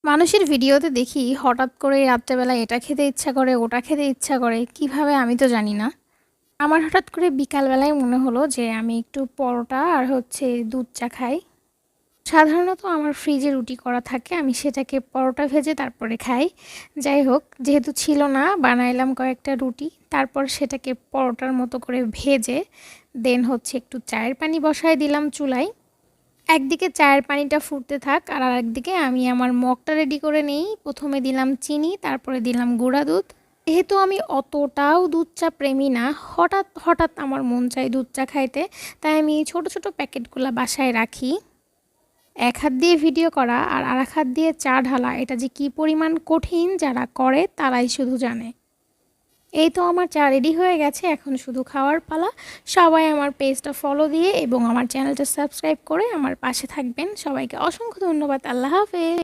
মানুষের ভিডিওতে দেখি হঠাৎ করে রাত্রেবেলা এটা খেতে ইচ্ছা করে, ওটা খেতে ইচ্ছা করে। কিভাবে আমি তো জানি না। আমার হঠাৎ করে বিকালবেলায় মনে হলো যে আমি একটু পরোটা আর দুধ চা খাই। সাধারণত আমার ফ্রিজে রুটি করা থাকে, আমি সেটাকে পরোটা ভেজে তারপরে খাই। যাই হোক, যেহেতু ছিল না, বানাইলাম কয়েকটা রুটি, তারপর সেটাকে পরোটার মতো করে ভেজে দেন একটু চায়ের পানি বসায় দিলাম চুলায়। একদিকে চায়ের পানিটা ফুটতে থাক আর আরেকদিকে আমি আমার মগটা রেডি করে নেই। প্রথমে দিলাম চিনি, তারপরে দিলাম গুঁড়া দুধ। যেহেতু আমি অতটাও দুধ চা প্রেমী না, হঠাৎ হঠাৎ আমার মন চাই দুধ চা খাইতে, তাই আমি ছোট ছোট প্যাকেটগুলো বাসায় রাখি। এক হাত দিয়ে ভিডিও করা আর আরেক হাত দিয়ে চা ঢালা, এটা যে কী পরিমাণ কঠিন, যারা করে তারাই শুধু জানে। এই তো আমার চা রেডি হয়ে গেছে, এখন শুধু খাওয়ার পালা। সবাই আমার পেজটা ফলো দিয়ে এবং আমার চ্যানেলটা সাবস্ক্রাইব করে আমার পাশে থাকবেন। সবাইকে অসংখ্য ধন্যবাদ। আল্লাহ হাফেজ।